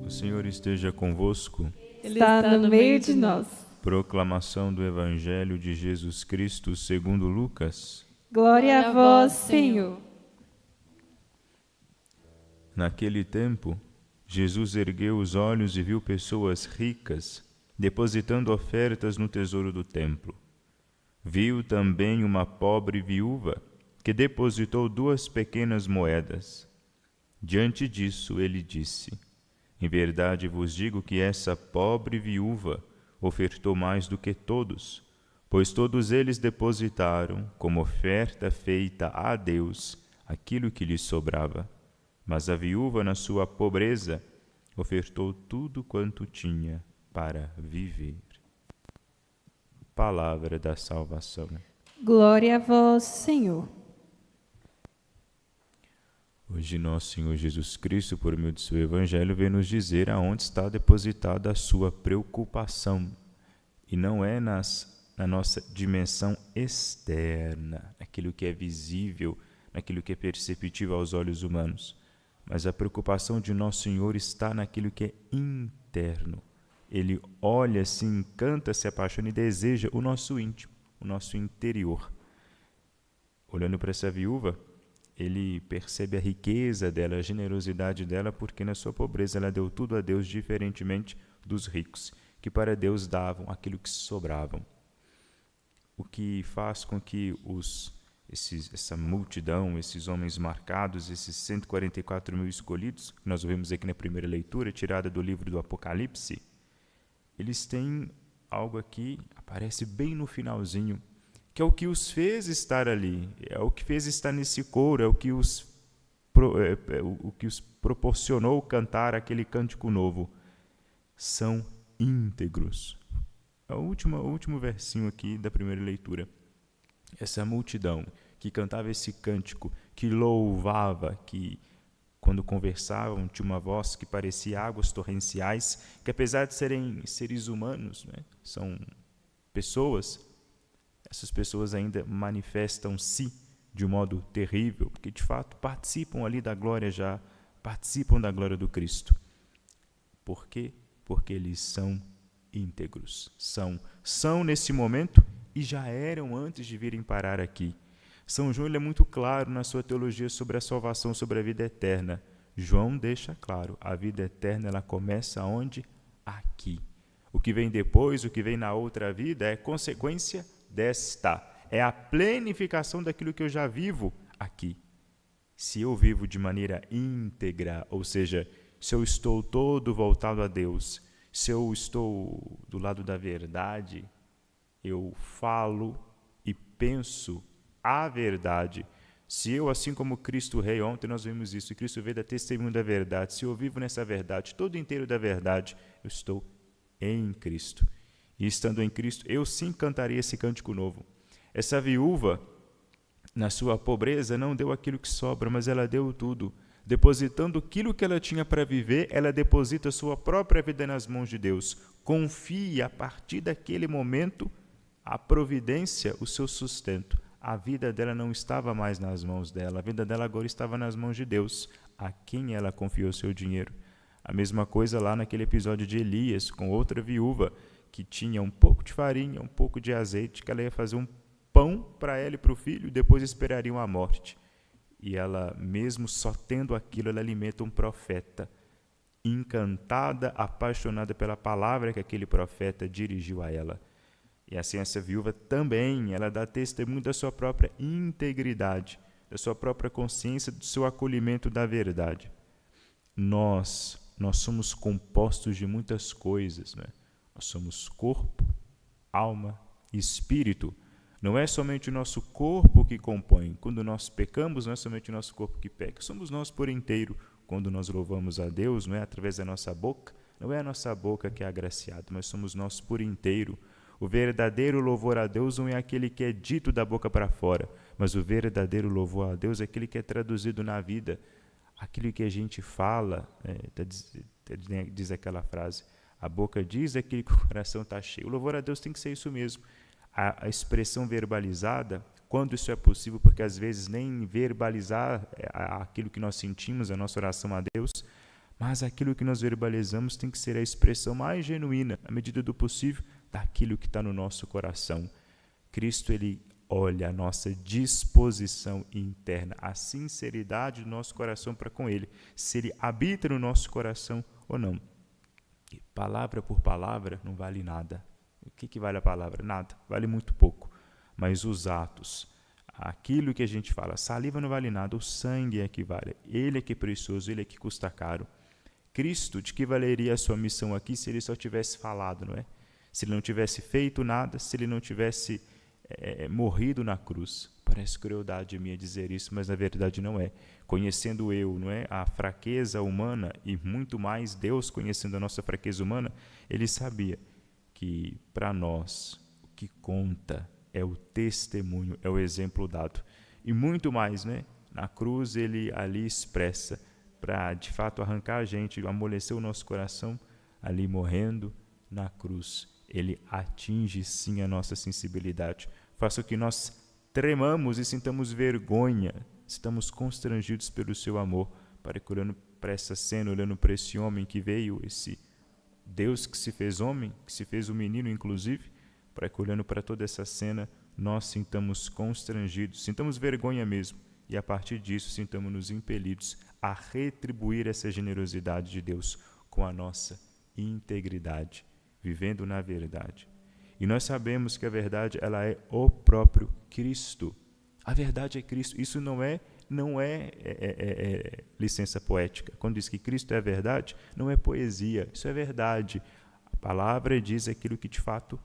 O Senhor esteja convosco. Ele está no meio de nós. Proclamação do Evangelho de Jesus Cristo segundo Lucas. Glória a vós, Senhor. Naquele tempo, Jesus ergueu os olhos e viu pessoas ricas depositando ofertas no tesouro do templo. Viu também uma pobre viúva que depositou 2 pequenas moedas. Diante disso, ele disse: Em verdade vos digo que essa pobre viúva ofertou mais do que todos, pois todos eles depositaram, como oferta feita a Deus, aquilo que lhes sobrava. Mas a viúva, na sua pobreza, ofertou tudo quanto tinha para viver. Palavra da salvação. Glória a vós, Senhor. Hoje nosso Senhor Jesus Cristo, por meio do seu Evangelho, vem nos dizer aonde está depositada a sua preocupação. E não é na nossa dimensão externa, naquilo que é visível, naquilo que é perceptível aos olhos humanos. Mas a preocupação de nosso Senhor está naquilo que é interno. Ele olha, se encanta, se apaixona e deseja o nosso íntimo, o nosso interior. Olhando para essa viúva, ele percebe a riqueza dela, a generosidade dela, porque na sua pobreza ela deu tudo a Deus, diferentemente dos ricos, que para Deus davam aquilo que sobravam. O que faz com que essa multidão, esses homens marcados, esses 144 mil escolhidos, que nós vemos aqui na primeira leitura, tirada do livro do Apocalipse, eles têm algo aqui, aparece bem no finalzinho, que é o que os fez estar ali, é o que fez estar nesse coro, é o que os proporcionou cantar aquele cântico novo. São íntegros. É o último versinho aqui da primeira leitura. Essa multidão que cantava esse cântico, que louvava, que quando conversavam tinha uma voz que parecia águas torrenciais, que apesar de serem seres humanos, né, são pessoas, essas pessoas ainda manifestam-se de um modo terrível, porque de fato participam ali da glória já, participam da glória do Cristo. Por quê? Porque eles são íntegros. São nesse momento e já eram antes de virem parar aqui. São João ele é muito claro na sua teologia sobre a salvação, sobre a vida eterna. João deixa claro, a vida eterna ela começa onde? Aqui. O que vem depois, o que vem na outra vida é consequência desta. É a plenificação daquilo que eu já vivo aqui. Se eu vivo de maneira íntegra, ou seja, se eu estou todo voltado a Deus, se eu estou do lado da verdade, eu falo e penso a verdade. Se eu, assim como Cristo Rei, ontem nós vimos isso, Cristo veio dar testemunho da verdade, se eu vivo nessa verdade, todo inteiro da verdade, eu estou em Cristo. E estando em Cristo, eu sim cantaria esse cântico novo. Essa viúva, na sua pobreza, não deu aquilo que sobra, mas ela deu tudo. Depositando aquilo que ela tinha para viver, ela deposita a sua própria vida nas mãos de Deus. Confia, a partir daquele momento, a providência, o seu sustento. A vida dela não estava mais nas mãos dela, a vida dela agora estava nas mãos de Deus, a quem ela confiou seu dinheiro. A mesma coisa lá naquele episódio de Elias, com outra viúva, que tinha um pouco de farinha, um pouco de azeite, que ela ia fazer um pão para ela e para o filho, e depois esperariam a morte. E ela, mesmo só tendo aquilo, ela alimenta um profeta, encantada, apaixonada pela palavra que aquele profeta dirigiu a ela. E assim essa viúva também, ela dá testemunho da sua própria integridade, da sua própria consciência, do seu acolhimento da verdade. Nós somos compostos de muitas coisas, né? Nós somos corpo, alma e espírito. Não é somente o nosso corpo que compõe. Quando nós pecamos, não é somente o nosso corpo que peca. Somos nós por inteiro. Quando nós louvamos a Deus, não é através da nossa boca, não é a nossa boca que é agraciada, mas somos nós por inteiro. O verdadeiro louvor a Deus não é aquele que é dito da boca para fora, mas o verdadeiro louvor a Deus é aquele que é traduzido na vida. Aquilo que a gente fala, diz aquela frase, a boca diz aquilo que o coração está cheio. O louvor a Deus tem que ser isso mesmo. A expressão verbalizada, quando isso é possível, porque às vezes nem verbalizar aquilo que nós sentimos, a nossa oração a Deus, mas aquilo que nós verbalizamos tem que ser a expressão mais genuína, à medida do possível, daquilo que está no nosso coração. Cristo, ele olha a nossa disposição interna, a sinceridade do nosso coração para com ele, se ele habita no nosso coração ou não. E palavra por palavra não vale nada. O que vale a palavra? Nada, vale muito pouco. Mas os atos, aquilo que a gente fala, saliva não vale nada, o sangue é que vale. Ele é que é precioso, ele é que custa caro. Cristo, de que valeria a sua missão aqui se ele só tivesse falado, não é? Se ele não tivesse feito nada, se ele não tivesse morrido na cruz. Parece crueldade minha dizer isso, mas na verdade não é. Conhecendo eu, não é, a fraqueza humana e muito mais Deus conhecendo a nossa fraqueza humana, ele sabia que para nós o que conta é o testemunho, é o exemplo dado. E muito mais, né? Na cruz ele ali expressa para de fato arrancar a gente, amolecer o nosso coração, ali morrendo na cruz. Ele atinge sim a nossa sensibilidade, faz com que nós tremamos e sintamos vergonha, estamos constrangidos pelo seu amor, para que olhando para essa cena, olhando para esse homem que veio, esse Deus que se fez homem, que se fez um menino inclusive, para que olhando para toda essa cena, nós sintamos constrangidos, sintamos vergonha mesmo, e a partir disso sintamos-nos impelidos a retribuir essa generosidade de Deus com a nossa integridade, vivendo na verdade. E nós sabemos que a verdade ela é o próprio Cristo. A verdade é Cristo. Isso não é licença poética. Quando diz que Cristo é a verdade, não é poesia. Isso é verdade. A palavra diz aquilo que de fato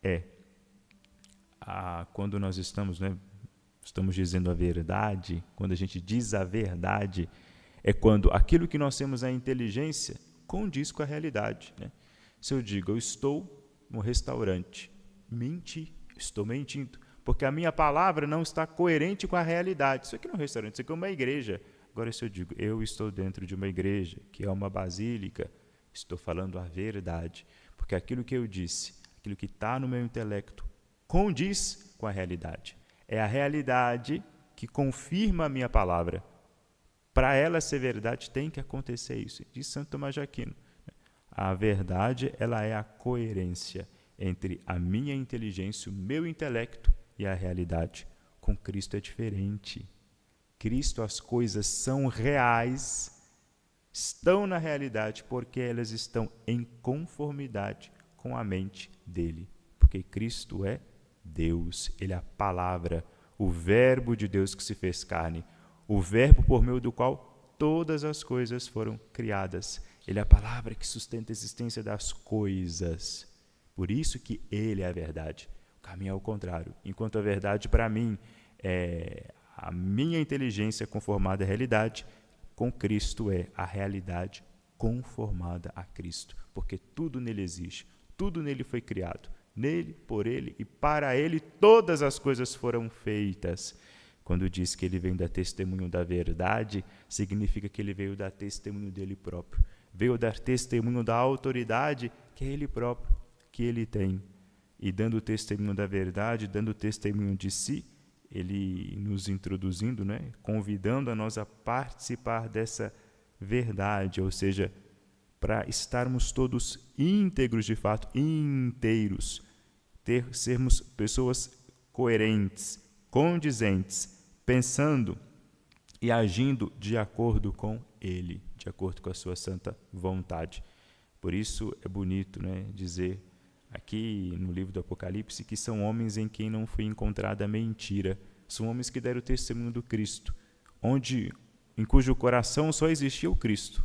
é. Quando nós estamos dizendo a verdade, quando a gente diz a verdade, é quando aquilo que nós temos a inteligência condiz com a realidade, né? Se eu digo, eu estou no restaurante, estou mentindo, porque a minha palavra não está coerente com a realidade. Isso aqui não é um restaurante, isso aqui é uma igreja. Agora, se eu digo, eu estou dentro de uma igreja, que é uma basílica, estou falando a verdade, porque aquilo que eu disse, aquilo que está no meu intelecto, condiz com a realidade. É a realidade que confirma a minha palavra. Para ela ser verdade, tem que acontecer isso. Diz Santo Tomás de Aquino. A verdade, ela é a coerência entre a minha inteligência, o meu intelecto e a realidade. Com Cristo é diferente. Cristo, as coisas são reais, estão na realidade, porque elas estão em conformidade com a mente dele. Porque Cristo é Deus, ele é a palavra, o verbo de Deus que se fez carne, o verbo por meio do qual todas as coisas foram criadas. Ele é a palavra que sustenta a existência das coisas. Por isso que ele é a verdade. O caminho é o contrário. Enquanto a verdade para mim é a minha inteligência conformada à realidade, com Cristo é a realidade conformada a Cristo. Porque tudo nele existe, tudo nele foi criado. Nele, por ele e para ele todas as coisas foram feitas. Quando diz que ele vem dar testemunho da verdade, significa que ele veio dar testemunho dele próprio. Veio dar testemunho da autoridade que é ele próprio, que ele tem. E dando testemunho da verdade, dando testemunho de si, ele nos introduzindo, né, convidando a nós a participar dessa verdade, ou seja, para estarmos todos íntegros de fato, inteiros, sermos pessoas coerentes, condizentes, pensando e agindo de acordo com ele, de acordo com a sua santa vontade. Por isso é bonito, né, dizer aqui no livro do Apocalipse que são homens em quem não foi encontrada mentira. São homens que deram testemunho do Cristo, em cujo coração só existia o Cristo.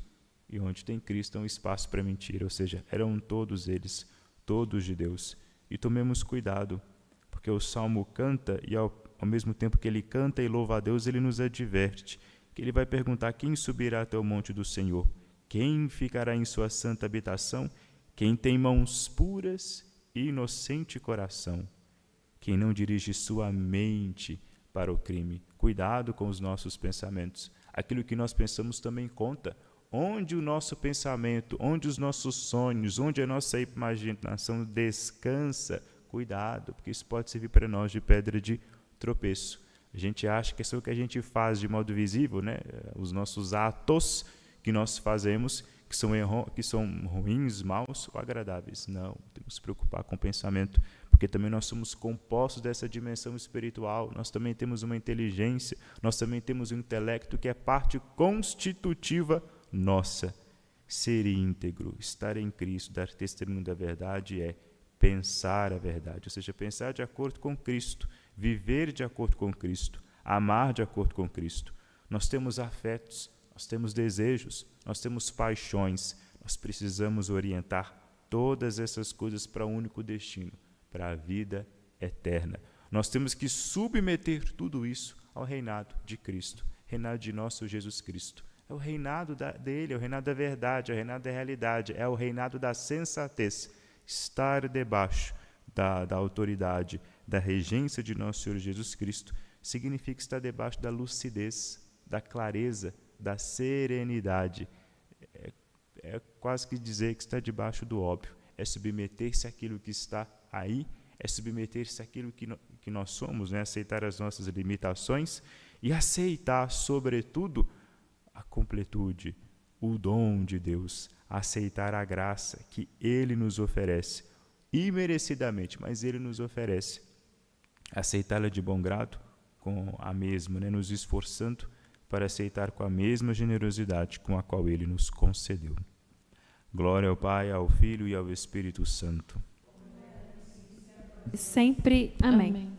E onde tem Cristo, é um espaço para mentira, ou seja, eram todos eles, todos de Deus. E tomemos cuidado, porque o Salmo canta, e ao mesmo tempo que ele canta e louva a Deus, ele nos adverte, que ele vai perguntar quem subirá até o monte do Senhor, quem ficará em sua santa habitação, quem tem mãos puras e inocente coração, quem não dirige sua mente para o crime. Cuidado com os nossos pensamentos. Aquilo que nós pensamos também conta. Onde o nosso pensamento, onde os nossos sonhos, onde a nossa imaginação descansa, cuidado, porque isso pode servir para nós de pedra de tropeço. A gente acha que é o que a gente faz de modo visível, né? Os nossos atos que nós fazemos, que são ruins, maus ou agradáveis. Não, temos que se preocupar com o pensamento, porque também nós somos compostos dessa dimensão espiritual, nós também temos uma inteligência, nós também temos um intelecto que é parte constitutiva nossa. Ser íntegro, estar em Cristo, dar testemunho da verdade é pensar a verdade, ou seja, pensar de acordo com Cristo, viver de acordo com Cristo, amar de acordo com Cristo. Nós temos afetos, nós temos desejos, nós temos paixões, nós precisamos orientar todas essas coisas para um único destino, para a vida eterna. Nós temos que submeter tudo isso ao reinado de Cristo, reinado de nosso Jesus Cristo. É o reinado dele, é o reinado da verdade, é o reinado da realidade, é o reinado da sensatez. Estar debaixo da autoridade, da regência de nosso Senhor Jesus Cristo, significa estar debaixo da lucidez, da clareza, da serenidade. É quase que dizer que está debaixo do óbvio. É submeter-se àquilo que está aí, é submeter-se àquilo que nós somos, né? Aceitar as nossas limitações e aceitar, sobretudo, a completude, o dom de Deus, aceitar a graça que Ele nos oferece, imerecidamente, mas Ele nos oferece. Aceitá-la de bom grado, com a mesma, né? Nos esforçando para aceitar com a mesma generosidade com a qual Ele nos concedeu. Glória ao Pai, ao Filho e ao Espírito Santo. Sempre. Amém.